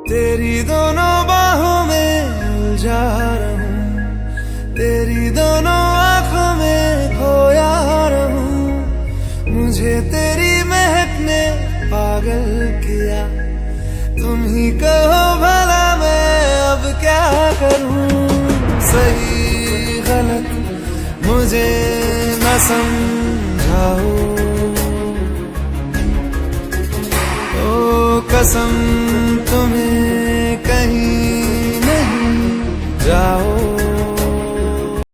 तेरी दोनों बाहों में उलझा रहूं, तेरी दोनों आंखों में खोया रहूं। मुझे तेरी महक ने पागल किया, तुम ही कहो भला मैं अब क्या करूं। सही गलत मुझे न समझाओ, ओ कसम तुम्हें कहीं नहीं जाओ।